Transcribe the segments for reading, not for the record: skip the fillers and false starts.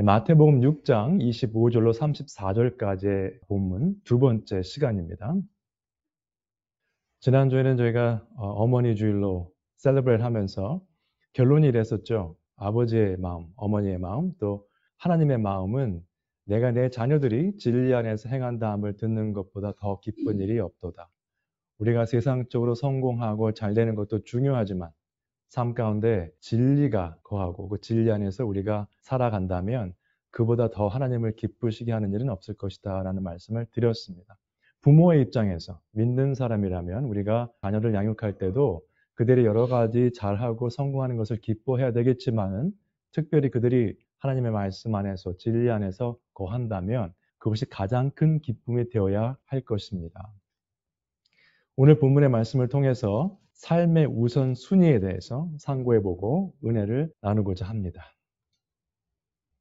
마태복음 6장 25절로 34절까지의 본문 두 번째 시간입니다. 지난주에는 저희가 어머니 주일로 셀러브레이트 하면서 결론이 이랬었죠. 아버지의 마음, 어머니의 마음, 또 하나님의 마음은 내가 내 자녀들이 진리 안에서 행한다함을 듣는 것보다 더 기쁜 일이 없도다. 우리가 세상적으로 성공하고 잘 되는 것도 중요하지만 삶 가운데 진리가 거하고 그 진리 안에서 우리가 살아간다면 그보다 더 하나님을 기쁘시게 하는 일은 없을 것이다 라는 말씀을 드렸습니다. 부모의 입장에서 믿는 사람이라면 우리가 자녀를 양육할 때도 그들이 여러 가지 잘하고 성공하는 것을 기뻐해야 되겠지만은 특별히 그들이 하나님의 말씀 안에서 진리 안에서 거한다면 그것이 가장 큰 기쁨이 되어야 할 것입니다. 오늘 본문의 말씀을 통해서 삶의 우선순위에 대해서 상고해보고 은혜를 나누고자 합니다.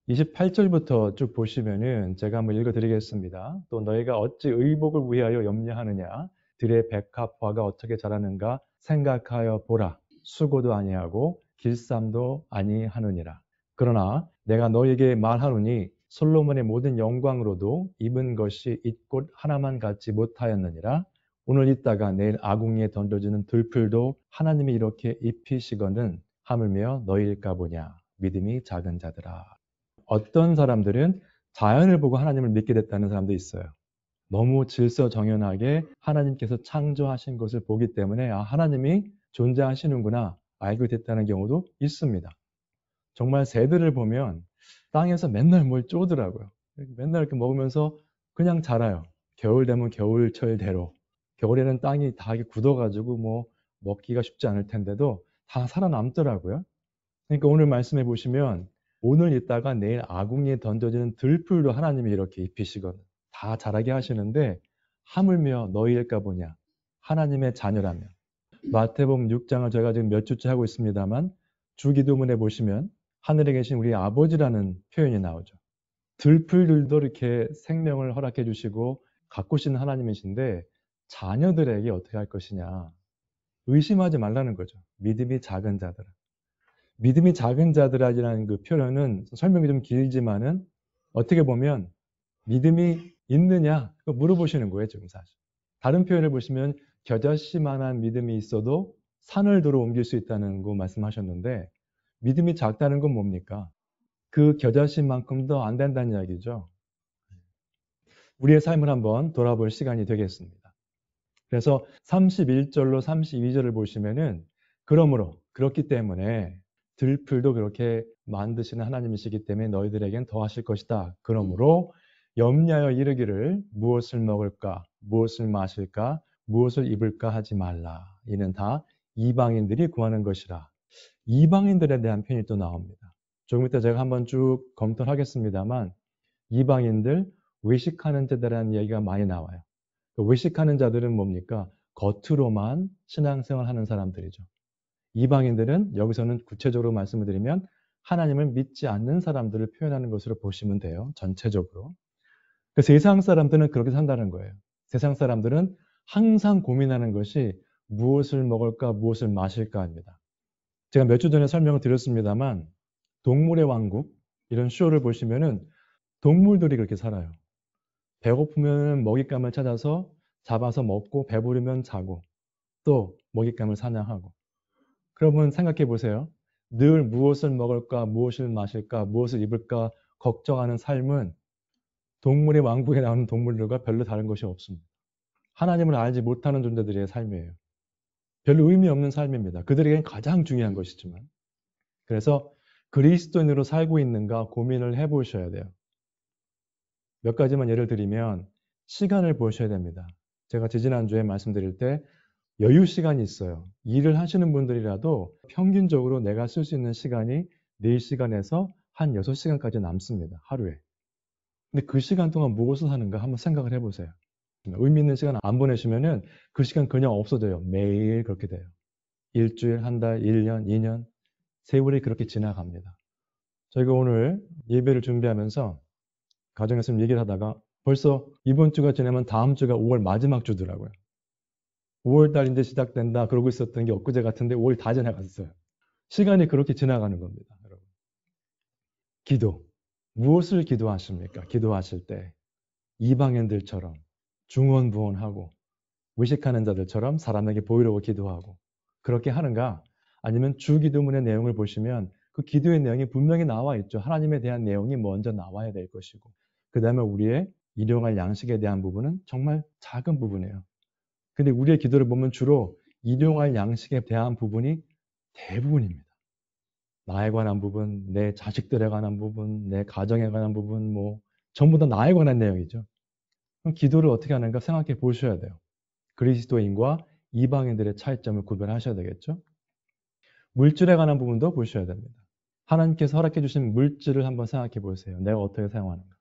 28절부터 쭉 보시면은 제가 한번 읽어드리겠습니다. 또 너희가 어찌 의복을 위하여 염려하느냐? 들의 백합화가 어떻게 자라는가 생각하여 보라. 수고도 아니하고 길쌈도 아니하느니라. 그러나 내가 너희에게 말하노니 솔로몬의 모든 영광으로도 입은 것이 이 꽃 하나만 갖지 못하였느니라. 오늘 있다가 내일 아궁이에 던져지는 들풀도 하나님이 이렇게 입히시거든 하물며 너희일까 보냐. 믿음이 작은 자들아. 어떤 사람들은 자연을 보고 하나님을 믿게 됐다는 사람도 있어요. 너무 질서정연하게 하나님께서 창조하신 것을 보기 때문에 하나님이 존재하시는구나 알게 됐다는 경우도 있습니다. 정말 새들을 보면 땅에서 맨날 뭘 쪼더라고요. 맨날 이렇게 먹으면서 그냥 자라요. 겨울 되면 겨울철대로. 겨울에는 땅이 다 굳어가지고 먹기가 쉽지 않을 텐데도 다 살아남더라고요. 그러니까 오늘 말씀해 보시면 오늘 있다가 내일 아궁이에 던져지는 들풀도 하나님이 이렇게 입히시거든. 다 자라게 하시는데 하물며 너희일까 보냐. 하나님의 자녀라면. 마태복음 6장을 제가 지금 몇 주째 하고 있습니다만 주기도문에 보시면 하늘에 계신 우리 아버지라는 표현이 나오죠. 들풀들도 이렇게 생명을 허락해 주시고 가꾸시는 하나님이신데 자녀들에게 어떻게 할 것이냐. 의심하지 말라는 거죠. 믿음이 작은 자들아. 믿음이 작은 자들아라는 그 표현은 설명이 좀 길지만은 어떻게 보면 믿음이 있느냐 물어보시는 거예요, 지금 사실. 다른 표현을 보시면 겨자씨만한 믿음이 있어도 산을 들어 옮길 수 있다는 거 말씀하셨는데 믿음이 작다는 건 뭡니까? 그 겨자씨만큼도 안 된다는 이야기죠. 우리의 삶을 한번 돌아볼 시간이 되겠습니다. 그래서 31절로 32절을 보시면은 그러므로 그렇기 때문에 들풀도 그렇게 만드시는 하나님이시기 때문에 너희들에겐 더하실 것이다. 그러므로 염려하여 이르기를 무엇을 먹을까, 무엇을 마실까, 무엇을 입을까 하지 말라. 이는 다 이방인들이 구하는 것이라. 이방인들에 대한 표현이 또 나옵니다. 조금 이따 제가 한번 쭉 검토를 하겠습니다만 이방인들, 외식하는 자들이라는 이야기가 많이 나와요. 외식하는 자들은 뭡니까? 겉으로만 신앙생활 하는 사람들이죠. 이방인들은 여기서는 구체적으로 말씀을 드리면 하나님을 믿지 않는 사람들을 표현하는 것으로 보시면 돼요. 전체적으로. 세상 사람들은 그렇게 산다는 거예요. 세상 사람들은 항상 고민하는 것이 무엇을 먹을까, 무엇을 마실까 합니다. 제가 몇 주 전에 설명을 드렸습니다만 동물의 왕국 이런 쇼를 보시면은 동물들이 그렇게 살아요. 배고프면 먹잇감을 찾아서 잡아서 먹고 배부르면 자고 또 먹잇감을 사냥하고. 그러면 생각해 보세요. 늘 무엇을 먹을까, 무엇을 마실까, 무엇을 입을까 걱정하는 삶은 동물의 왕국에 나오는 동물들과 별로 다른 것이 없습니다. 하나님을 알지 못하는 존재들의 삶이에요. 별로 의미 없는 삶입니다. 그들에게는 가장 중요한 것이지만. 그래서 그리스도인으로 살고 있는가 고민을 해보셔야 돼요. 몇 가지만 예를 들면 시간을 보셔야 됩니다. 제가 지지난주에 말씀드릴 때 여유 시간이 있어요. 일을 하시는 분들이라도 평균적으로 내가 쓸 수 있는 시간이 4시간에서 한 6시간까지 남습니다. 하루에. 근데 그 시간 동안 무엇을 하는가 한번 생각을 해보세요. 의미 있는 시간 안 보내시면은 그 시간 그냥 없어져요. 매일 그렇게 돼요. 일주일, 한 달, 1년, 2년 세월이 그렇게 지나갑니다. 저희가 오늘 예배를 준비하면서 가정에서 얘기를 하다가 벌써 이번 주가 지나면 다음 주가 5월 마지막 주더라고요. 5월 달인데 시작된다 그러고 있었던 게 엊그제 같은데 5월 다 지나갔어요. 시간이 그렇게 지나가는 겁니다. 여러분. 기도. 무엇을 기도하십니까? 기도하실 때 이방인들처럼 중언부언하고 의식하는 자들처럼 사람에게 보이려고 기도하고 그렇게 하는가? 아니면 주기도문의 내용을 보시면 그 기도의 내용이 분명히 나와 있죠. 하나님에 대한 내용이 먼저 나와야 될 것이고 그 다음에 우리의 일용할 양식에 대한 부분은 정말 작은 부분이에요. 근데 우리의 기도를 보면 주로 일용할 양식에 대한 부분이 대부분입니다. 나에 관한 부분, 내 자식들에 관한 부분, 내 가정에 관한 부분, 전부 다 나에 관한 내용이죠. 그럼 기도를 어떻게 하는가 생각해 보셔야 돼요. 그리스도인과 이방인들의 차이점을 구별하셔야 되겠죠. 물질에 관한 부분도 보셔야 됩니다. 하나님께서 허락해 주신 물질을 한번 생각해 보세요. 내가 어떻게 사용하는가.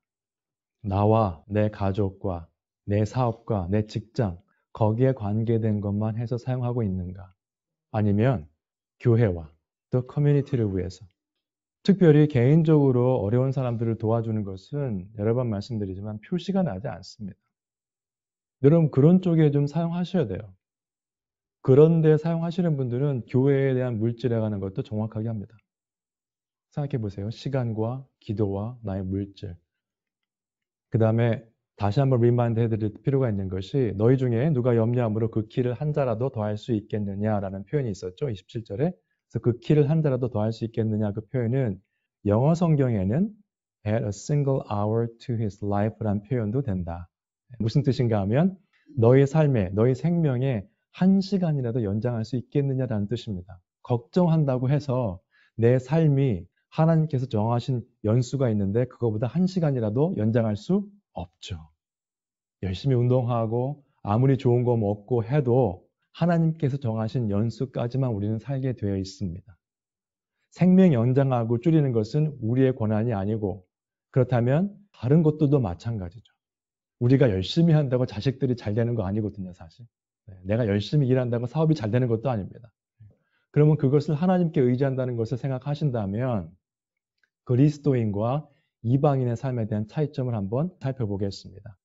나와 내 가족과 내 사업과 내 직장 거기에 관계된 것만 해서 사용하고 있는가. 아니면 교회와 또 커뮤니티를 위해서 특별히 개인적으로 어려운 사람들을 도와주는 것은 여러 번 말씀드리지만 표시가 나지 않습니다. 여러분 그런 쪽에 좀 사용하셔야 돼요. 그런데 사용하시는 분들은 교회에 대한 물질에 관한 것도 정확하게 합니다. 생각해 보세요. 시간과 기도와 나의 물질. 그 다음에 다시 한번 리마인드 해드릴 필요가 있는 것이 너희 중에 누가 염려함으로 그 키를 한 자라도 더할 수 있겠느냐라는 표현이 있었죠. 27절에. 그래서 그 키를 한 자라도 더할 수 있겠느냐 그 표현은 영어 성경에는 add a single hour to his life라는 표현도 된다. 무슨 뜻인가 하면 너의 삶에, 너의 생명에 한 시간이라도 연장할 수 있겠느냐라는 뜻입니다. 걱정한다고 해서 내 삶이 하나님께서 정하신 연수가 있는데 그거보다 한 시간이라도 연장할 수 없죠. 열심히 운동하고 아무리 좋은 거 먹고 해도 하나님께서 정하신 연수까지만 우리는 살게 되어 있습니다. 생명 연장하고 줄이는 것은 우리의 권한이 아니고 그렇다면 다른 것들도 마찬가지죠. 우리가 열심히 한다고 자식들이 잘 되는 거 아니거든요, 사실. 내가 열심히 일한다고 사업이 잘 되는 것도 아닙니다. 그러면 그것을 하나님께 의지한다는 것을 생각하신다면 그리스도인과 이방인의 삶에 대한 차이점을 한번 살펴보겠습니다.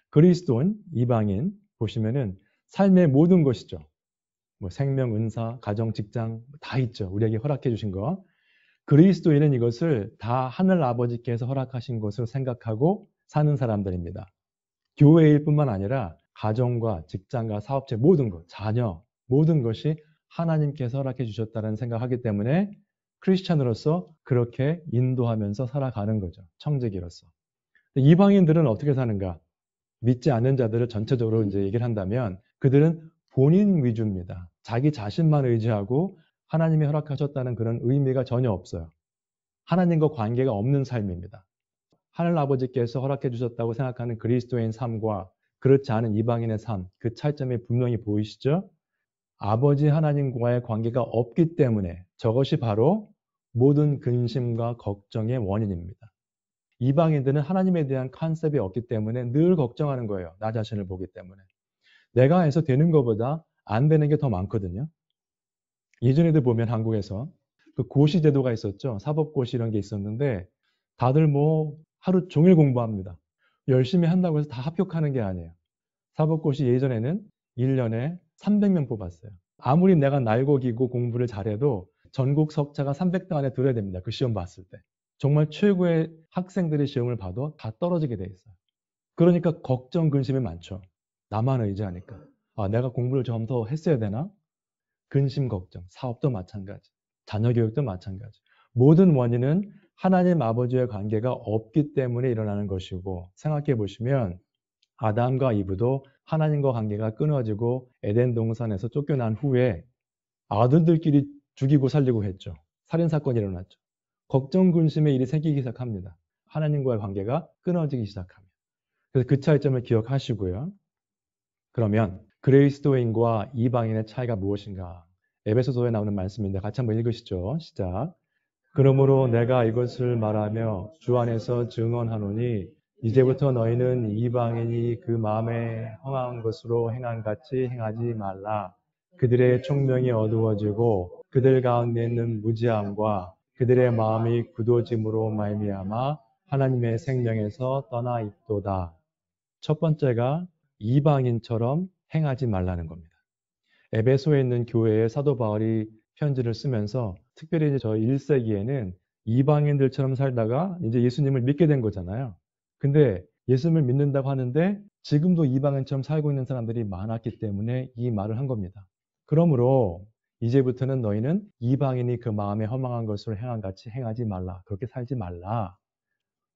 그리스도인, 이방인 보시면은 삶의 모든 것이죠. 생명, 은사, 가정, 직장 다 있죠. 우리에게 허락해 주신 거. 그리스도인은 이것을 다 하늘 아버지께서 허락하신 것으로 생각하고 사는 사람들입니다. 교회일 뿐만 아니라 가정과 직장과 사업체 모든 것, 자녀 모든 것이 하나님께서 허락해 주셨다는 생각하기 때문에 크리스찬으로서 그렇게 인도하면서 살아가는 거죠. 청지기로서. 이방인들은 어떻게 사는가? 믿지 않는 자들을 전체적으로 이제 얘기를 한다면 그들은 본인 위주입니다. 자기 자신만 의지하고 하나님이 허락하셨다는 그런 의미가 전혀 없어요. 하나님과 관계가 없는 삶입니다. 하늘 아버지께서 허락해 주셨다고 생각하는 그리스도인 삶과 그렇지 않은 이방인의 삶, 그 차이점이 분명히 보이시죠? 아버지 하나님과의 관계가 없기 때문에 저것이 바로 모든 근심과 걱정의 원인입니다. 이방인들은 하나님에 대한 컨셉이 없기 때문에 늘 걱정하는 거예요. 나 자신을 보기 때문에. 내가 해서 되는 것보다 안 되는 게 더 많거든요. 예전에도 보면 한국에서 그 고시 제도가 있었죠. 사법고시 이런 게 있었는데 다들 하루 종일 공부합니다. 열심히 한다고 해서 다 합격하는 게 아니에요. 사법고시 예전에는 1년에 300명 뽑았어요. 아무리 내가 날고기고 공부를 잘해도 전국 석차가 300등 안에 들어야 됩니다. 그 시험 봤을 때. 정말 최고의 학생들의 시험을 봐도 다 떨어지게 돼 있어요. 그러니까 걱정, 근심이 많죠. 나만 의지하니까. 내가 공부를 좀 더 했어야 되나? 근심, 걱정. 사업도 마찬가지. 자녀 교육도 마찬가지. 모든 원인은 하나님 아버지의 관계가 없기 때문에 일어나는 것이고 생각해 보시면 아담과 이브도 하나님과 관계가 끊어지고 에덴 동산에서 쫓겨난 후에 아들들끼리 죽이고 살리고 했죠. 살인사건이 일어났죠. 걱정, 근심의 일이 생기기 시작합니다. 하나님과의 관계가 끊어지기 시작합니다. 그래서 그 차이점을 기억하시고요. 그러면 그리스도인과 이방인의 차이가 무엇인가? 에베소서에 나오는 말씀인데 같이 한번 읽으시죠. 시작. 그러므로 내가 이것을 말하며 주 안에서 증언하노니 이제부터 너희는 이방인이 그 마음에 허망한 것으로 행한 같이 행하지 말라. 그들의 총명이 어두워지고 그들 가운데 있는 무지함과 그들의 마음이 굳어짐으로 말미암아 하나님의 생명에서 떠나 있도다. 첫 번째가 이방인처럼 행하지 말라는 겁니다. 에베소에 있는 교회에 사도 바울이 편지를 쓰면서 특별히 저 1세기에는 이방인들처럼 살다가 이제 예수님을 믿게 된 거잖아요. 근데 예수님을 믿는다고 하는데 지금도 이방인처럼 살고 있는 사람들이 많았기 때문에 이 말을 한 겁니다. 그러므로 이제부터는 너희는 이방인이 그 마음에 허망한 것을 행한 같이 행하지 말라. 그렇게 살지 말라.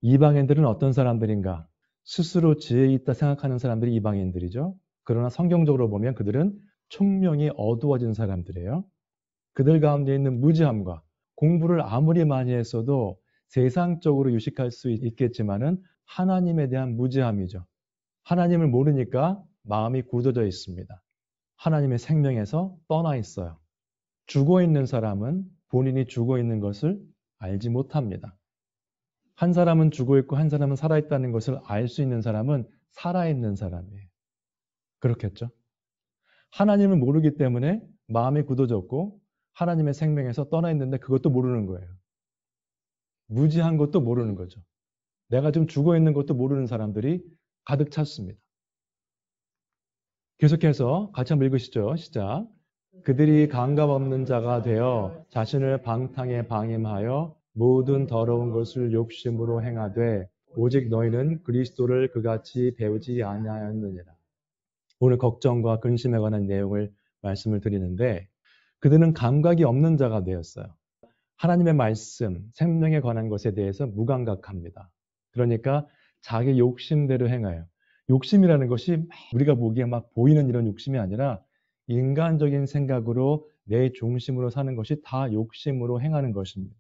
이방인들은 어떤 사람들인가? 스스로 지혜 있다 생각하는 사람들이 이방인들이죠. 그러나 성경적으로 보면 그들은 총명이 어두워진 사람들이에요. 그들 가운데 있는 무지함과 공부를 아무리 많이 했어도 세상적으로 유식할 수 있겠지만은 하나님에 대한 무지함이죠. 하나님을 모르니까 마음이 굳어져 있습니다. 하나님의 생명에서 떠나 있어요. 죽어 있는 사람은 본인이 죽어 있는 것을 알지 못합니다. 한 사람은 죽어 있고 한 사람은 살아있다는 것을 알 수 있는 사람은 살아있는 사람이에요. 그렇겠죠? 하나님을 모르기 때문에 마음이 굳어졌고 하나님의 생명에서 떠나 있는데 그것도 모르는 거예요. 무지한 것도 모르는 거죠. 내가 좀 죽어 있는 것도 모르는 사람들이 가득 찼습니다. 계속해서 같이 한번 읽으시죠. 시작. 그들이 감각 없는 자가 되어 자신을 방탕에 방임하여 모든 더러운 것을 욕심으로 행하되 오직 너희는 그리스도를 그같이 배우지 아니하였느니라. 오늘 걱정과 근심에 관한 내용을 말씀을 드리는데 그들은 감각이 없는 자가 되었어요. 하나님의 말씀, 생명에 관한 것에 대해서 무감각합니다. 그러니까 자기 욕심대로 행해요. 욕심이라는 것이 우리가 보기에 막 보이는 이런 욕심이 아니라 인간적인 생각으로 내 중심으로 사는 것이 다 욕심으로 행하는 것입니다.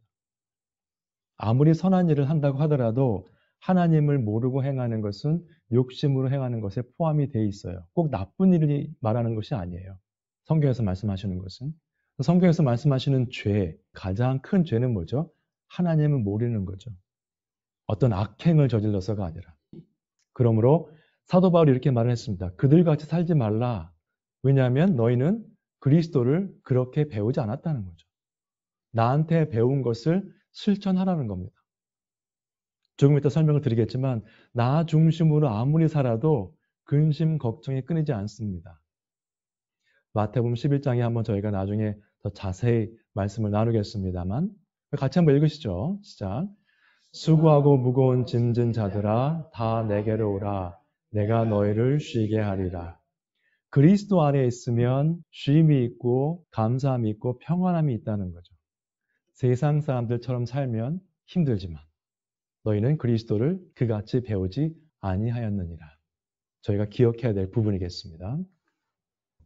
아무리 선한 일을 한다고 하더라도 하나님을 모르고 행하는 것은 욕심으로 행하는 것에 포함이 돼 있어요. 꼭 나쁜 일을 말하는 것이 아니에요. 성경에서 말씀하시는 것은. 성경에서 말씀하시는 죄, 가장 큰 죄는 뭐죠? 하나님을 모르는 거죠. 어떤 악행을 저질러서가 아니라. 그러므로 사도 바울이 이렇게 말을 했습니다. 그들같이 살지 말라. 왜냐하면 너희는 그리스도를 그렇게 배우지 않았다는 거죠. 나한테 배운 것을 실천하라는 겁니다. 조금 이따 설명을 드리겠지만 나 중심으로 아무리 살아도 근심, 걱정이 끊이지 않습니다. 마태복음 11장에 한번 저희가 나중에 더 자세히 말씀을 나누겠습니다만 같이 한번 읽으시죠. 시작. 수고하고 무거운 짐진 자들아 다 내게로 오라. 내가 너희를 쉬게 하리라. 그리스도 안에 있으면 쉼이 있고 감사함이 있고 평안함이 있다는 거죠. 세상 사람들처럼 살면 힘들지만 너희는 그리스도를 그같이 배우지 아니하였느니라. 저희가 기억해야 될 부분이겠습니다.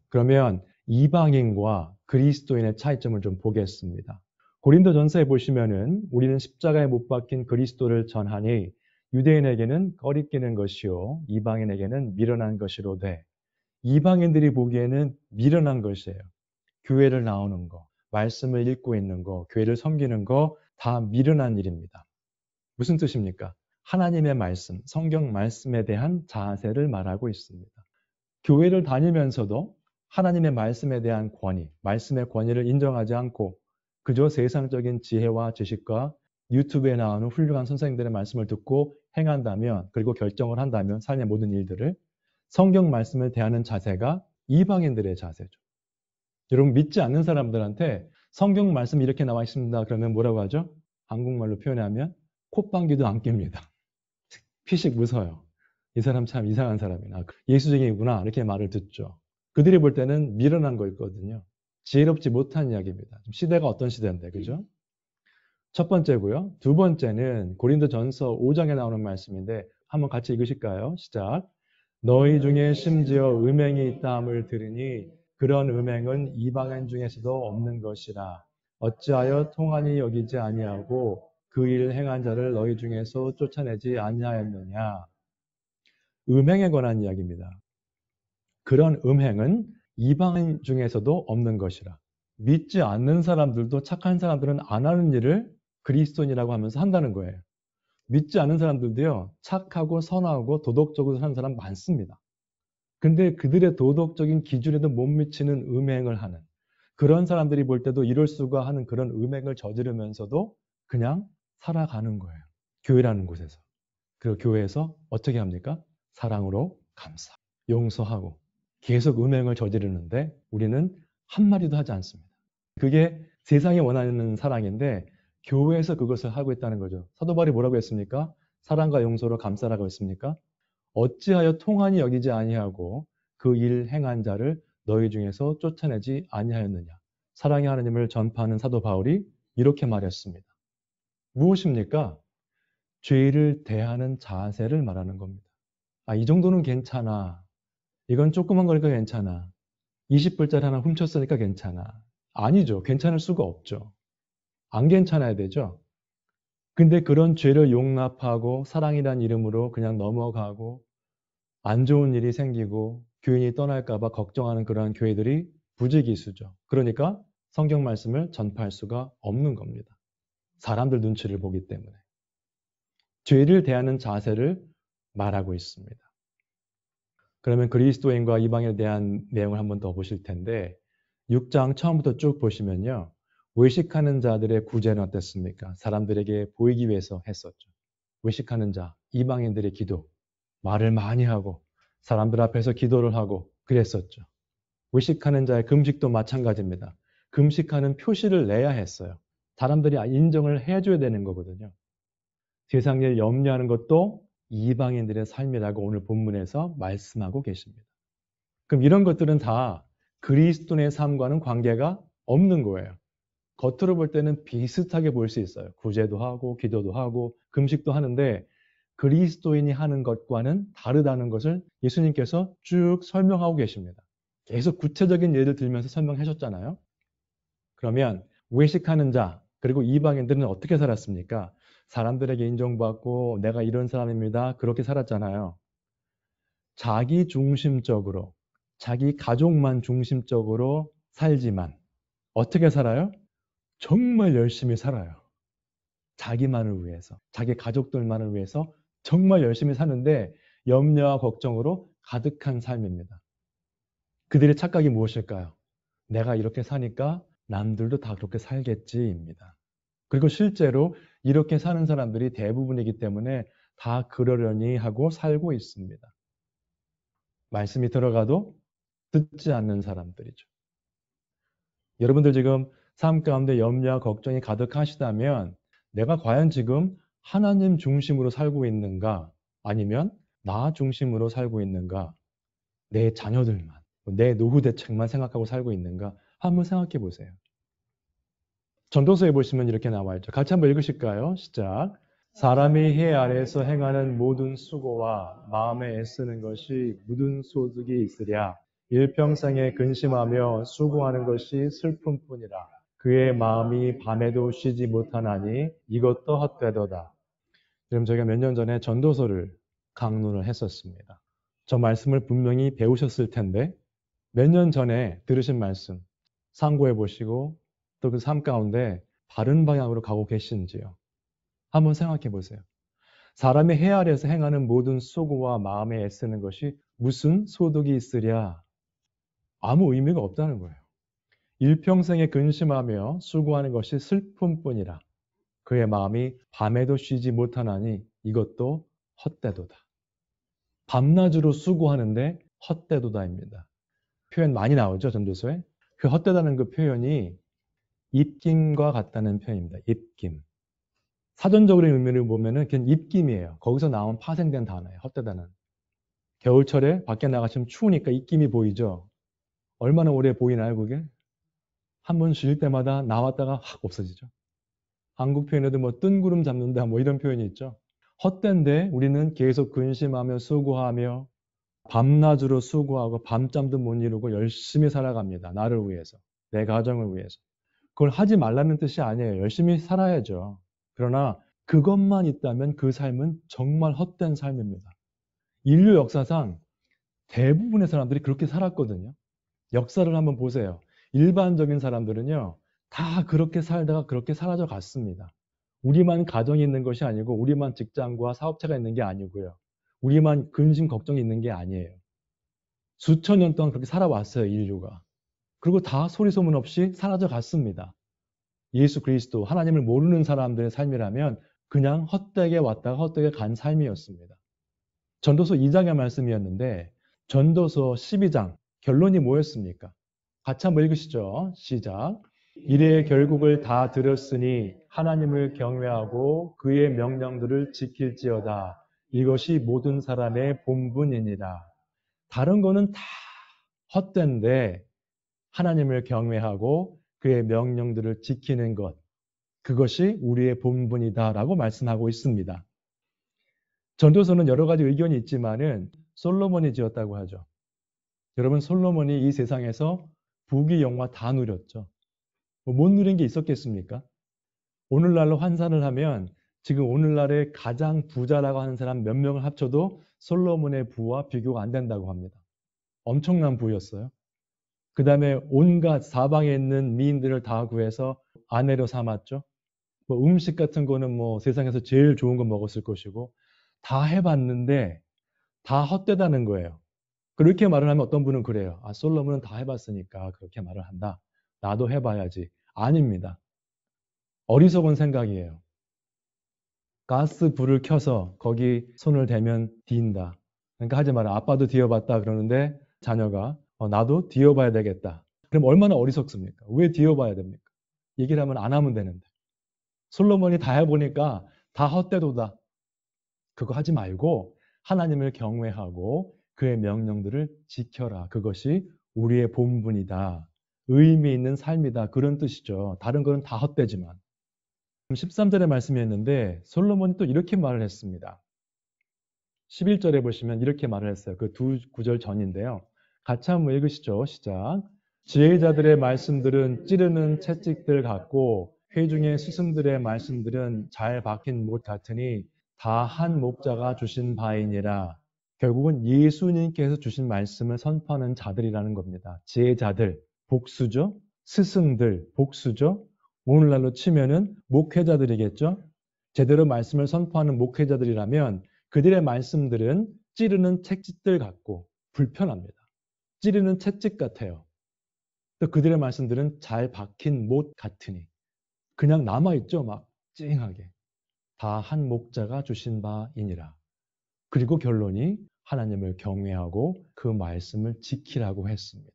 그러면 이방인과 그리스도인의 차이점을 좀 보겠습니다. 고린도전서에 보시면은 우리는 십자가에 못 박힌 그리스도를 전하니 유대인에게는 꺼리끼는 것이요 이방인에게는 미련한 것이로되 이방인들이 보기에는 미련한 것이에요. 교회를 나오는 거, 말씀을 읽고 있는 거, 교회를 섬기는 거 다 미련한 일입니다. 무슨 뜻입니까? 하나님의 말씀, 성경 말씀에 대한 자세를 말하고 있습니다. 교회를 다니면서도 하나님의 말씀에 대한 권위, 말씀의 권위를 인정하지 않고 그저 세상적인 지혜와 지식과 유튜브에 나오는 훌륭한 선생님들의 말씀을 듣고 행한다면 그리고 결정을 한다면 삶의 모든 일들을 성경 말씀을 대하는 자세가 이방인들의 자세죠. 여러분 믿지 않는 사람들한테 성경 말씀 이렇게 나와 있습니다. 그러면 뭐라고 하죠? 한국말로 표현하면 콧방귀도 안 낍니다. 피식 웃어요. 이 사람 참 이상한 사람이나 예수쟁이구나 이렇게 말을 듣죠. 그들이 볼 때는 미련한 거있거든요. 지혜롭지 못한 이야기입니다. 시대가 어떤 시대인데 그죠? 첫 번째고요. 두 번째는 고린도전서 5장에 나오는 말씀인데 한번 같이 읽으실까요? 시작. 너희 중에 심지어 음행이 있다함을 들으니 그런 음행은 이방인 중에서도 없는 것이라. 어찌하여 통한이 여기지 아니하고 그 일을 행한 자를 너희 중에서 쫓아내지 아니하였느냐. 음행에 관한 이야기입니다. 그런 음행은 이방인 중에서도 없는 것이라. 믿지 않는 사람들도 착한 사람들은 안 하는 일을 그리스도인이라고 하면서 한다는 거예요. 믿지 않는 사람들도요. 착하고 선하고 도덕적으로 사는 사람 많습니다. 근데 그들의 도덕적인 기준에도 못 미치는 음행을 하는 그런 사람들이 볼 때도 이럴 수가 하는 그런 음행을 저지르면서도 그냥 살아가는 거예요. 교회라는 곳에서. 그리고 교회에서 어떻게 합니까? 사랑으로 감사, 용서하고 계속 음행을 저지르는데 우리는 한마디도 하지 않습니다. 그게 세상이 원하는 사랑인데 교회에서 그것을 하고 있다는 거죠. 사도 바울이 뭐라고 했습니까? 사랑과 용서로 감싸라고 했습니까? 어찌하여 통한이 여기지 아니하고 그 일 행한 자를 너희 중에서 쫓아내지 아니하였느냐. 사랑의 하나님을 전파하는 사도 바울이 이렇게 말했습니다. 무엇입니까? 죄를 대하는 자세를 말하는 겁니다. 이 정도는 괜찮아. 이건 조그만 거니까 괜찮아. 20불짜리 하나 훔쳤으니까 괜찮아. 아니죠. 괜찮을 수가 없죠. 안 괜찮아야 되죠. 근데 그런 죄를 용납하고 사랑이란 이름으로 그냥 넘어가고 안 좋은 일이 생기고 교인이 떠날까 봐 걱정하는 그러한 교회들이 부지기수죠. 그러니까 성경 말씀을 전파할 수가 없는 겁니다. 사람들 눈치를 보기 때문에. 죄를 대하는 자세를 말하고 있습니다. 그러면 그리스도인과 이방인에 대한 내용을 한번 더 보실 텐데 6장 처음부터 쭉 보시면요. 외식하는 자들의 구제는 어땠습니까? 사람들에게 보이기 위해서 했었죠. 외식하는 자, 이방인들의 기도, 말을 많이 하고 사람들 앞에서 기도를 하고 그랬었죠. 외식하는 자의 금식도 마찬가지입니다. 금식하는 표시를 내야 했어요. 사람들이 인정을 해줘야 되는 거거든요. 세상 일 염려하는 것도 이방인들의 삶이라고 오늘 본문에서 말씀하고 계십니다. 그럼 이런 것들은 다 그리스도인의 삶과는 관계가 없는 거예요. 겉으로 볼 때는 비슷하게 볼 수 있어요. 구제도 하고 기도도 하고 금식도 하는데 그리스도인이 하는 것과는 다르다는 것을 예수님께서 쭉 설명하고 계십니다. 계속 구체적인 예를 들면서 설명하셨잖아요. 그러면 외식하는 자 그리고 이방인들은 어떻게 살았습니까? 사람들에게 인정받고 내가 이런 사람입니다. 그렇게 살았잖아요. 자기 중심적으로 자기 가족만 중심적으로 살지만 어떻게 살아요? 정말 열심히 살아요. 자기만을 위해서, 자기 가족들만을 위해서 정말 열심히 사는데 염려와 걱정으로 가득한 삶입니다. 그들의 착각이 무엇일까요? 내가 이렇게 사니까 남들도 다 그렇게 살겠지입니다. 그리고 실제로 이렇게 사는 사람들이 대부분이기 때문에 다 그러려니 하고 살고 있습니다. 말씀이 들어가도 듣지 않는 사람들이죠. 여러분들 지금 삶 가운데 염려와 걱정이 가득하시다면 내가 과연 지금 하나님 중심으로 살고 있는가? 아니면 나 중심으로 살고 있는가? 내 자녀들만, 내 노후 대책만 생각하고 살고 있는가? 한번 생각해 보세요. 전도서에 보시면 이렇게 나와 있죠. 같이 한번 읽으실까요? 시작. 사람이 해 아래에서 행하는 모든 수고와 마음에 애쓰는 것이 무슨 소득이 있으랴. 일평생에 근심하며 수고하는 것이 슬픔뿐이라. 그의 마음이 밤에도 쉬지 못하나니 이것도 헛되도다. 그럼 저희가 몇 년 전에 전도서를 강론을 했었습니다. 저 말씀을 분명히 배우셨을 텐데 몇 년 전에 들으신 말씀 참고해 보시고 또 그 삶 가운데 바른 방향으로 가고 계신지요. 한번 생각해 보세요. 사람이 해 아래에서 행하는 모든 수고와 마음에 애쓰는 것이 무슨 소득이 있으랴? 아무 의미가 없다는 거예요. 일평생에 근심하며 수고하는 것이 슬픔뿐이라. 그의 마음이 밤에도 쉬지 못하나니 이것도 헛되도다. 밤낮으로 수고하는데 헛되도다입니다. 표현 많이 나오죠, 전도서에. 그 헛되다는 그 표현이 입김과 같다는 표현입니다. 입김. 사전적으로 의미를 보면은 그냥 입김이에요. 거기서 나온 파생된 단어예요. 헛되다는. 겨울철에 밖에 나가시면 추우니까 입김이 보이죠. 얼마나 오래 보이나요, 그게? 한 번 쉴 때마다 나왔다가 확 없어지죠. 한국 표현에도 뭐 뜬구름 잡는다 뭐 이런 표현이 있죠. 헛된데 우리는 계속 근심하며 수고하며 밤낮으로 수고하고 밤잠도 못 이루고 열심히 살아갑니다. 나를 위해서. 내 가정을 위해서. 그걸 하지 말라는 뜻이 아니에요. 열심히 살아야죠. 그러나 그것만 있다면 그 삶은 정말 헛된 삶입니다. 인류 역사상 대부분의 사람들이 그렇게 살았거든요. 역사를 한번 보세요. 일반적인 사람들은요, 다 그렇게 살다가 그렇게 사라져 갔습니다. 우리만 가정이 있는 것이 아니고, 우리만 직장과 사업체가 있는 게 아니고요. 우리만 근심, 걱정이 있는 게 아니에요. 수천 년 동안 그렇게 살아왔어요, 인류가. 그리고 다 소리소문 없이 사라져 갔습니다. 예수 그리스도, 하나님을 모르는 사람들의 삶이라면 그냥 헛되게 왔다가 헛되게 간 삶이었습니다. 전도서 2장의 말씀이었는데 전도서 12장 결론이 뭐였습니까? 같이 한번 읽으시죠. 시작. 이래 결국을 다 들었으니 하나님을 경외하고 그의 명령들을 지킬지어다. 이것이 모든 사람의 본분이니라. 다른 거는 다 헛된데 하나님을 경외하고 그의 명령들을 지키는 것, 그것이 우리의 본분이다라고 말씀하고 있습니다. 전도서는 여러 가지 의견이 있지만은 솔로몬이 지었다고 하죠. 여러분, 솔로몬이 이 세상에서 부귀 영화 다 누렸죠. 못 누린 게 있었겠습니까? 오늘날로 환산을 하면 지금 오늘날의 가장 부자라고 하는 사람 몇 명을 합쳐도 솔로몬의 부와 비교가 안 된다고 합니다. 엄청난 부였어요. 그 다음에 온갖 사방에 있는 미인들을 다 구해서 아내로 삼았죠. 뭐 음식 같은 거는 뭐 세상에서 제일 좋은 거 먹었을 것이고 다 해봤는데 다 헛되다는 거예요. 그렇게 말을 하면 어떤 분은 그래요. 아, 솔로몬은 다 해봤으니까 그렇게 말을 한다. 나도 해봐야지. 아닙니다. 어리석은 생각이에요. 가스 불을 켜서 거기 손을 대면 뒤인다. 그러니까 하지 마라. 아빠도 뒤어봤다 그러는데 자녀가 나도 뒤어봐야 되겠다. 그럼 얼마나 어리석습니까? 왜 뒤어봐야 됩니까? 얘기를 하면 안 하면 되는데. 솔로몬이 다 해보니까 다 헛되도다. 그거 하지 말고 하나님을 경외하고 그의 명령들을 지켜라. 그것이 우리의 본분이다. 의미 있는 삶이다. 그런 뜻이죠. 다른 거는 다 헛되지만. 13절의 말씀이었는데 솔로몬이 또 이렇게 말을 했습니다. 11절에 보시면 이렇게 말을 했어요. 그 두 구절 전인데요. 같이 한번 읽으시죠. 시작. 지혜자들의 말씀들은 찌르는 채찍들 같고 회중의 스승들의 말씀들은 잘 박힌 못 같으니 다 한 목자가 주신 바이니라. 결국은 예수님께서 주신 말씀을 선포하는 자들이라는 겁니다. 지혜자들, 복수죠. 스승들, 복수죠. 오늘날로 치면은 목회자들이겠죠. 제대로 말씀을 선포하는 목회자들이라면 그들의 말씀들은 찌르는 채찍들 같고 불편합니다. 찌르는 채찍 같아요. 또 그들의 말씀들은 잘 박힌 못 같으니 그냥 남아있죠. 막 찡하게. 다 한 목자가 주신 바이니라. 그리고 결론이 하나님을 경외하고 그 말씀을 지키라고 했습니다.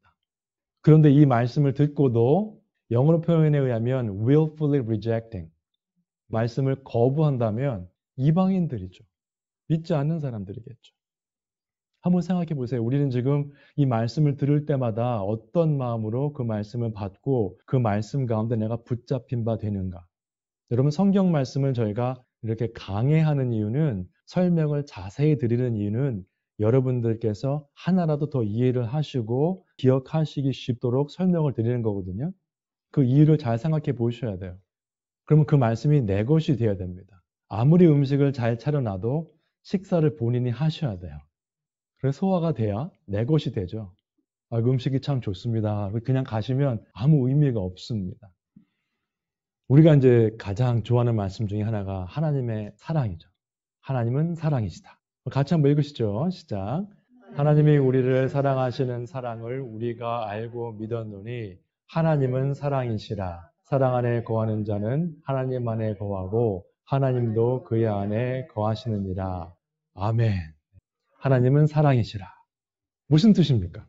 그런데 이 말씀을 듣고도 영어로 표현에 의하면 willfully rejecting, 말씀을 거부한다면 이방인들이죠. 믿지 않는 사람들이겠죠. 한번 생각해 보세요. 우리는 지금 이 말씀을 들을 때마다 어떤 마음으로 그 말씀을 받고 그 말씀 가운데 내가 붙잡힌 바 되는가? 여러분, 성경 말씀을 저희가 이렇게 강해하는 이유는, 설명을 자세히 드리는 이유는 여러분들께서 하나라도 더 이해를 하시고 기억하시기 쉽도록 설명을 드리는 거거든요. 그 이유를 잘 생각해 보셔야 돼요. 그러면 그 말씀이 내 것이 되어야 됩니다. 아무리 음식을 잘 차려놔도 식사를 본인이 하셔야 돼요. 그래서 소화가 돼야 내 것이 되죠. 아, 그 음식이 참 좋습니다. 그냥 가시면 아무 의미가 없습니다. 우리가 이제 가장 좋아하는 말씀 중에 하나가 하나님의 사랑이죠. 하나님은 사랑이시다. 같이 한번 읽으시죠. 시작. 하나님이 우리를 사랑하시는 사랑을 우리가 알고 믿었노니 하나님은 사랑이시라. 사랑 안에 거하는 자는 하나님 안에 거하고 하나님도 그의 안에 거하시느니라. 아멘. 하나님은 사랑이시라. 무슨 뜻입니까?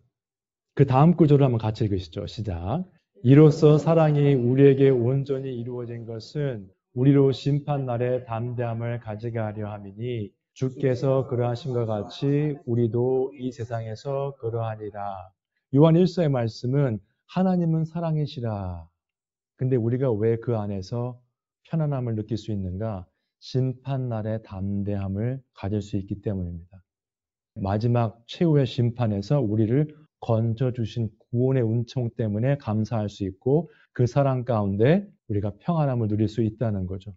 그 다음 구절을 한번 같이 읽으시죠. 시작. 이로써 사랑이 우리에게 온전히 이루어진 것은 우리로 심판날에 담대함을 가지게 하려 함이니 주께서 그러하신 것 같이 우리도 이 세상에서 그러하니라. 요한 1서의 말씀은 하나님은 사랑이시라. 근데 우리가 왜 그 안에서 편안함을 느낄 수 있는가? 심판날의 담대함을 가질 수 있기 때문입니다. 마지막 최후의 심판에서 우리를 건져주신 구원의 은총 때문에 감사할 수 있고 그 사랑 가운데 우리가 평안함을 누릴 수 있다는 거죠.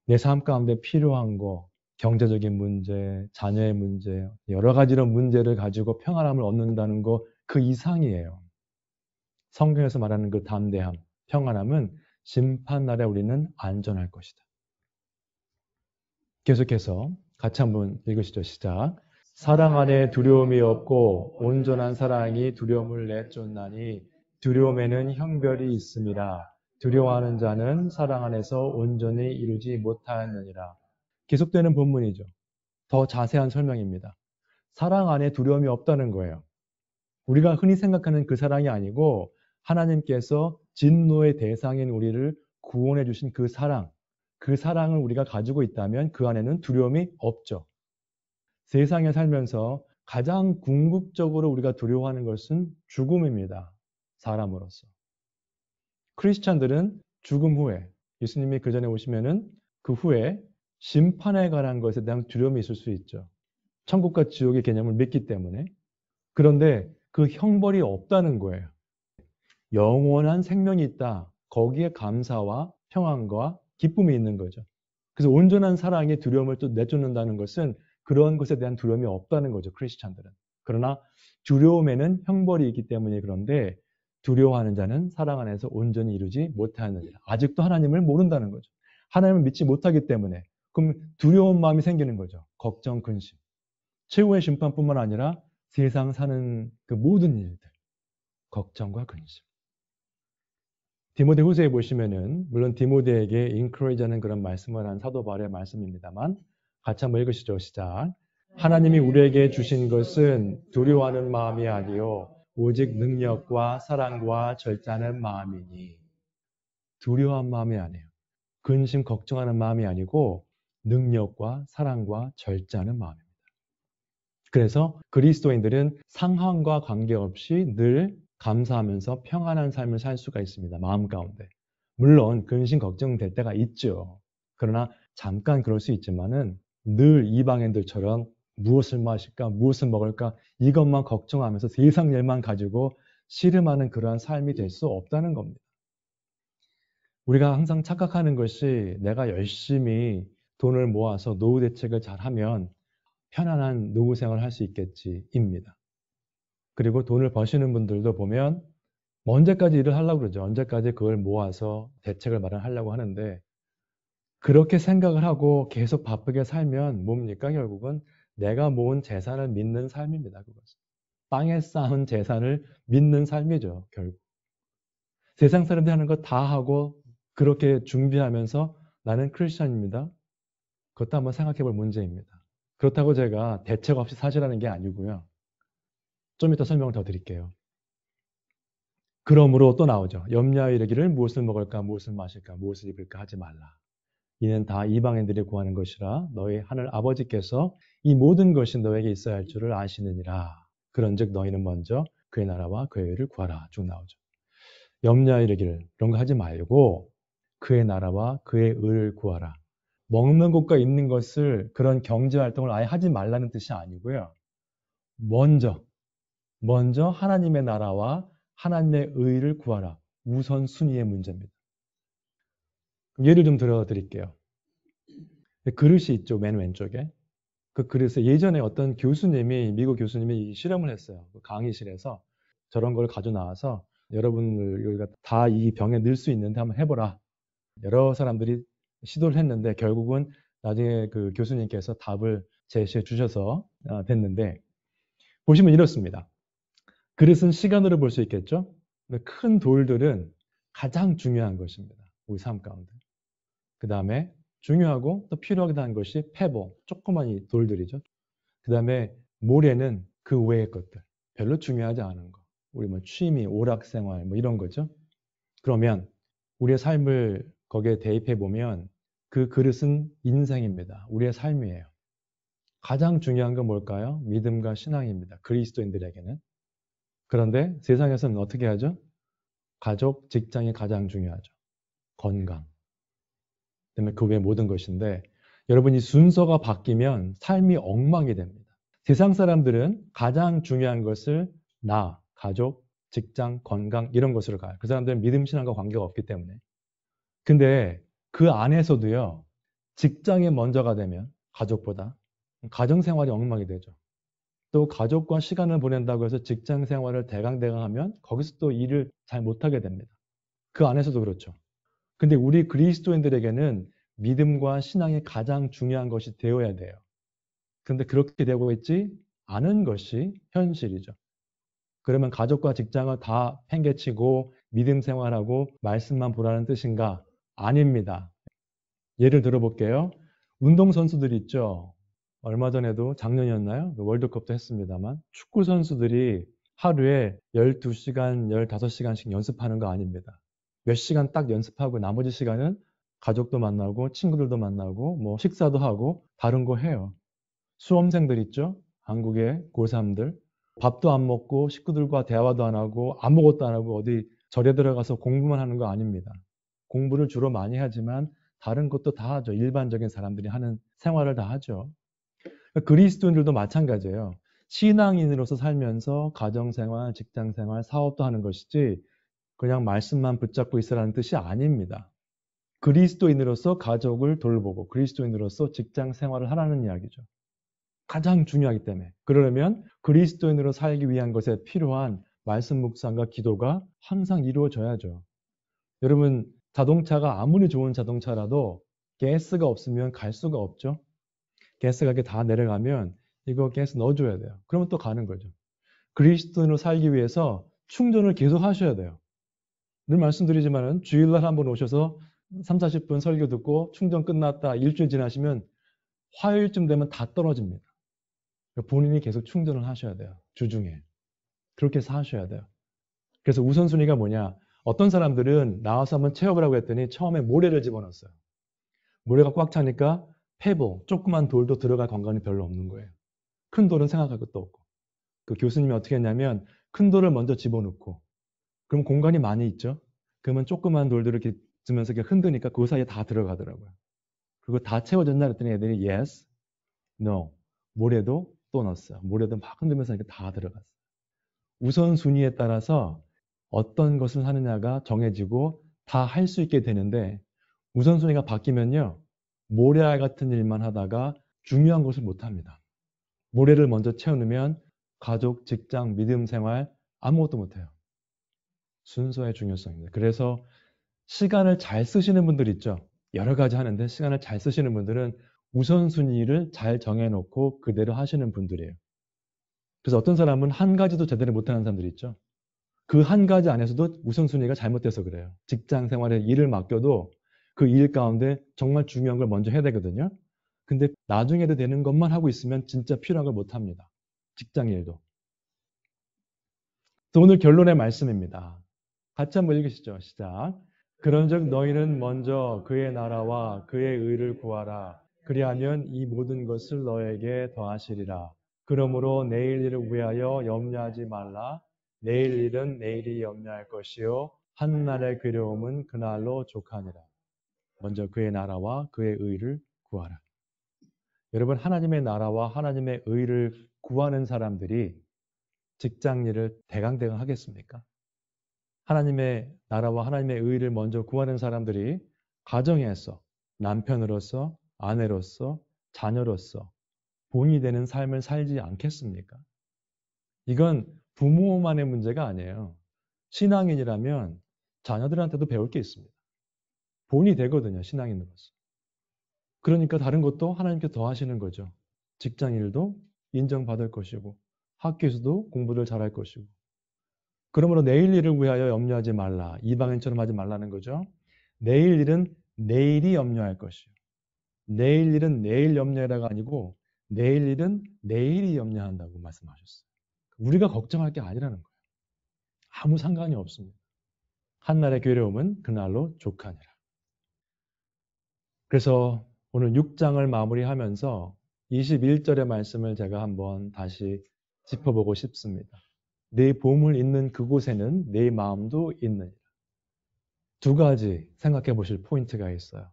내 삶 가운데 필요한 거, 경제적인 문제, 자녀의 문제, 여러 가지로 문제를 가지고 평안함을 얻는다는 거 그 이상이에요. 성경에서 말하는 그 담대함, 평안함은 심판날에 우리는 안전할 것이다. 계속해서 같이 한번 읽으시죠. 시작. 사랑 안에 두려움이 없고 온전한 사랑이 두려움을 내쫓나니 두려움에는 형별이 있음이라. 두려워하는 자는 사랑 안에서 온전히 이루지 못하였느니라. 계속되는 본문이죠. 더 자세한 설명입니다. 사랑 안에 두려움이 없다는 거예요. 우리가 흔히 생각하는 그 사랑이 아니고 하나님께서 진노의 대상인 우리를 구원해 주신 그 사랑을 우리가 가지고 있다면 그 안에는 두려움이 없죠. 세상에 살면서 가장 궁극적으로 우리가 두려워하는 것은 죽음입니다. 사람으로서. 크리스찬들은 죽음 후에 예수님이 그 전에 오시면은 그 후에 심판에 관한 것에 대한 두려움이 있을 수 있죠. 천국과 지옥의 개념을 믿기 때문에. 그런데 그 형벌이 없다는 거예요. 영원한 생명이 있다. 거기에 감사와 평안과 기쁨이 있는 거죠. 그래서 온전한 사랑의 두려움을 또 내쫓는다는 것은 그런 것에 대한 두려움이 없다는 거죠. 크리스찬들은. 그러나 두려움에는 형벌이 있기 때문에 그런데 두려워하는 자는 사랑 안에서 온전히 이루지 못하느니라. 아직도 하나님을 모른다는 거죠. 하나님을 믿지 못하기 때문에 그럼 두려운 마음이 생기는 거죠. 걱정, 근심. 최후의 심판뿐만 아니라 세상 사는 그 모든 일들, 걱정과 근심. 디모데 후서에 보시면은 물론 디모데에게 인크레이지하는 그런 말씀을 한 사도 바울의 말씀입니다만 같이 한번 읽으시죠. 시작. 하나님이 우리에게 주신 것은 두려워하는 마음이 아니요 오직 능력과 사랑과 절제하는 마음이니. 두려워한 마음이 아니에요. 근심 걱정하는 마음이 아니고 능력과 사랑과 절제하는 마음입니다. 그래서 그리스도인들은 상황과 관계없이 늘 감사하면서 평안한 삶을 살 수가 있습니다. 마음 가운데. 물론 근심 걱정될 때가 있죠. 그러나 잠깐 그럴 수 있지만은 늘 이방인들처럼 무엇을 마실까, 무엇을 먹을까 이것만 걱정하면서 세상 일만 가지고 씨름하는 그러한 삶이 될 수 없다는 겁니다. 우리가 항상 착각하는 것이 내가 열심히 돈을 모아서 노후 대책을 잘하면 편안한 노후 생활을 할 수 있겠지입니다. 그리고 돈을 버시는 분들도 보면 언제까지 일을 하려고 그러죠. 언제까지 그걸 모아서 대책을 마련하려고 하는데 그렇게 생각을 하고 계속 바쁘게 살면 뭡니까? 결국은 내가 모은 재산을 믿는 삶입니다. 그것은. 땅에 쌓은 재산을 믿는 삶이죠. 결국. 세상 사람들이 하는 거 다 하고 그렇게 준비하면서 나는 크리스천입니다. 그것도 한번 생각해 볼 문제입니다. 그렇다고 제가 대책 없이 사시라는 게 아니고요. 좀 이따 설명을 더 드릴게요. 그러므로 또 나오죠. 염려하여 이르기를 무엇을 먹을까, 무엇을 마실까, 무엇을 입을까 하지 말라. 이는 다 이방인들이 구하는 것이라 너희 하늘 아버지께서 이 모든 것이 너에게 있어야 할 줄을 아시느니라. 그런즉 너희는 먼저 그의 나라와 그의 의를 구하라. 쭉 나오죠. 염려하여 이르기를 이런 거 하지 말고 그의 나라와 그의 의를 구하라. 먹는 것과 입는 것을 그런 경제 활동을 아예 하지 말라는 뜻이 아니고요. 먼저 하나님의 나라와 하나님의 의를 구하라. 우선순위의 문제입니다. 예를 좀 들어드릴게요. 그릇이 있죠. 맨 왼쪽에. 그 그릇에 예전에 어떤 교수님이, 미국 교수님이 실험을 했어요. 그 강의실에서 저런 걸 가져 나와서 여러분들 다 이 병에 넣을 수 있는데 한번 해보라. 여러 사람들이 시도를 했는데 결국은 나중에 그 교수님께서 답을 제시해 주셔서 됐는데 보시면 이렇습니다. 그릇은 시간으로 볼 수 있겠죠? 근데 큰 돌들은 가장 중요한 것입니다. 우리 삶 가운데. 그 다음에 중요하고 또 필요하기도 한 것이 페보, 조그만 이 돌들이죠. 그 다음에 모래는 그 외의 것들, 별로 중요하지 않은 거. 우리 뭐 취미, 오락생활 뭐 이런 거죠. 그러면 우리의 삶을 거기에 대입해 보면 그 그릇은 인생입니다. 우리의 삶이에요. 가장 중요한 건 뭘까요? 믿음과 신앙입니다. 그리스도인들에게는. 그런데 세상에서는 어떻게 하죠? 가족, 직장이 가장 중요하죠. 건강. 그다음에 그 외 모든 것인데 여러분 이 순서가 바뀌면 삶이 엉망이 됩니다. 세상 사람들은 가장 중요한 것을 나, 가족, 직장, 건강 이런 것으로 가요. 그 사람들은 믿음, 신앙과 관계가 없기 때문에. 근데 그 안에서도요. 직장이 먼저가 되면 가족보다 가정생활이 엉망이 되죠. 또 가족과 시간을 보낸다고 해서 직장 생활을 대강대강 하면 거기서 또 일을 잘 못하게 됩니다. 그 안에서도 그렇죠. 근데 우리 그리스도인들에게는 믿음과 신앙이 가장 중요한 것이 되어야 돼요. 그런데 그렇게 되고 있지 않은 것이 현실이죠. 그러면 가족과 직장을 다 팽개치고 믿음 생활하고 말씀만 보라는 뜻인가? 아닙니다. 예를 들어볼게요. 운동선수들 있죠. 얼마 전에도 작년이었나요? 월드컵도 했습니다만 축구 선수들이 하루에 12시간, 15시간씩 연습하는 거 아닙니다. 몇 시간 딱 연습하고 나머지 시간은 가족도 만나고 친구들도 만나고 뭐 식사도 하고 다른 거 해요. 수험생들 있죠? 한국의 고3들. 밥도 안 먹고 식구들과 대화도 안 하고 아무것도 안 하고 어디 절에 들어가서 공부만 하는 거 아닙니다. 공부를 주로 많이 하지만 다른 것도 다 하죠. 일반적인 사람들이 하는 생활을 다 하죠. 그리스도인들도 마찬가지예요. 신앙인으로서 살면서 가정생활, 직장생활, 사업도 하는 것이지 그냥 말씀만 붙잡고 있으라는 뜻이 아닙니다. 그리스도인으로서 가족을 돌보고 그리스도인으로서 직장 생활을 하라는 이야기죠. 가장 중요하기 때문에. 그러려면 그리스도인으로 살기 위한 것에 필요한 말씀 묵상과 기도가 항상 이루어져야죠. 여러분, 자동차가 아무리 좋은 자동차라도 가스가 없으면 갈 수가 없죠. 가스가 이렇게 다 내려가면 이거 가스 넣어줘야 돼요. 그러면 또 가는 거죠. 그리스도인으로 살기 위해서 충전을 계속 하셔야 돼요. 늘 말씀드리지만은 주일날 한번 오셔서 3, 40분 설교 듣고 충전 끝났다 일주일 지나시면 화요일쯤 되면 다 떨어집니다. 본인이 계속 충전을 하셔야 돼요. 주중에. 그렇게 해서 하셔야 돼요. 그래서 우선순위가 뭐냐. 어떤 사람들은 나와서 한번 체험을 하고 했더니 처음에 모래를 집어넣었어요. 모래가 꽉 차니까 페블, 조그만 돌도 들어갈 공간이 별로 없는 거예요. 큰 돌은 생각할 것도 없고. 그 교수님이 어떻게 했냐면 큰 돌을 먼저 집어넣고 그럼 공간이 많이 있죠. 그러면 조그만 돌들을 이렇게 주면서 이렇게 흔드니까 그 사이에 다 들어가더라고요. 그리고 다 채워졌나 그랬더니 애들이 yes, no. 모래도 또 넣었어요. 모래도 막 흔들면서 이렇게 다 들어갔어요. 우선순위에 따라서 어떤 것을 하느냐가 정해지고 다 할 수 있게 되는데 우선순위가 바뀌면요. 모래알 같은 일만 하다가 중요한 것을 못합니다. 모래를 먼저 채워놓으면 가족, 직장, 믿음 생활 아무것도 못해요. 순서의 중요성입니다. 그래서 시간을 잘 쓰시는 분들 있죠. 여러 가지 하는데 시간을 잘 쓰시는 분들은 우선순위를 잘 정해놓고 그대로 하시는 분들이에요. 그래서 어떤 사람은 한 가지도 제대로 못하는 사람들이 있죠. 그 한 가지 안에서도 우선순위가 잘못돼서 그래요. 직장 생활에 일을 맡겨도 그 일 가운데 정말 중요한 걸 먼저 해야 되거든요. 근데 나중에 해도 되는 것만 하고 있으면 진짜 필요한 걸 못합니다. 직장 일도. 또 오늘 결론의 말씀입니다. 같이 한번 읽으시죠. 시작. 그런즉 너희는 먼저 그의 나라와 그의 의를 구하라. 그리하면 이 모든 것을 너에게 더하시리라. 그러므로 내일 일을 위하여 염려하지 말라. 내일 일은 내일이 염려할 것이요 한날의 괴로움은 그날로 족하니라. 먼저 그의 나라와 그의 의를 구하라. 여러분, 하나님의 나라와 하나님의 의를 구하는 사람들이 직장 일을 대강대강 하겠습니까? 하나님의 나라와 하나님의 의를 먼저 구하는 사람들이 가정에서 남편으로서 아내로서 자녀로서 본이 되는 삶을 살지 않겠습니까? 이건 부모만의 문제가 아니에요. 신앙인이라면 자녀들한테도 배울 게 있습니다. 본이 되거든요. 신앙인으로서. 그러니까 다른 것도 하나님께 더 하시는 거죠. 직장일도 인정받을 것이고 학교에서도 공부를 잘할 것이고 그러므로 내일 일을 위하여 염려하지 말라. 이방인처럼 하지 말라는 거죠. 내일 일은 내일이 염려할 것이요. 내일 일은 내일 염려해라가 아니고 내일 일은 내일이 염려한다고 말씀하셨어요. 우리가 걱정할 게 아니라는 거예요. 아무 상관이 없습니다. 한날의 괴로움은 그날로 족하니라. 그래서 오늘 6장을 마무리하면서 21절의 말씀을 제가 한번 다시 짚어보고 싶습니다. 내 보물 있는 그곳에는 내 마음도 있느니라. 두 가지 생각해 보실 포인트가 있어요.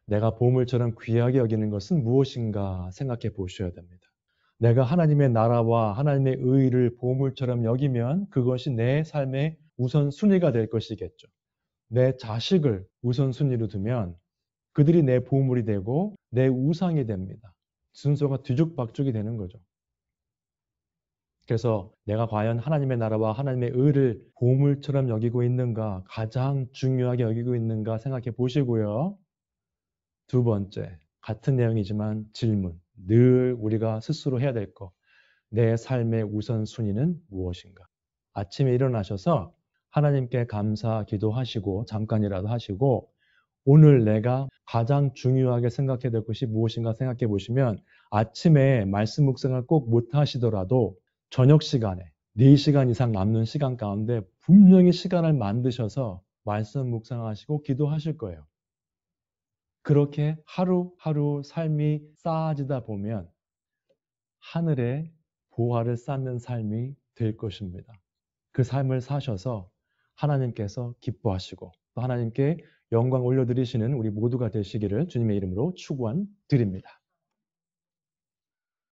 내가 보물처럼 귀하게 여기는 것은 무엇인가 생각해 보셔야 됩니다. 내가 하나님의 나라와 하나님의 의를 보물처럼 여기면 그것이 내 삶의 우선순위가 될 것이겠죠. 내 자식을 우선순위로 두면 그들이 내 보물이 되고 내 우상이 됩니다. 순서가 뒤죽박죽이 되는 거죠. 그래서 내가 과연 하나님의 나라와 하나님의 의를 보물처럼 여기고 있는가, 가장 중요하게 여기고 있는가 생각해 보시고요. 두 번째, 같은 내용이지만 질문. 늘 우리가 스스로 해야 될 것. 내 삶의 우선순위는 무엇인가? 아침에 일어나셔서 하나님께 감사 기도하시고 잠깐이라도 하시고 오늘 내가 가장 중요하게 생각해야 될 것이 무엇인가 생각해 보시면 아침에 말씀 묵상을 꼭 못 하시더라도 저녁 시간에 4시간 이상 남는 시간 가운데 분명히 시간을 만드셔서 말씀 묵상하시고 기도하실 거예요. 그렇게 하루하루 삶이 쌓아지다 보면 하늘에 보화를 쌓는 삶이 될 것입니다. 그 삶을 사셔서 하나님께서 기뻐하시고 또 하나님께 영광 올려드리시는 우리 모두가 되시기를 주님의 이름으로 축원드립니다.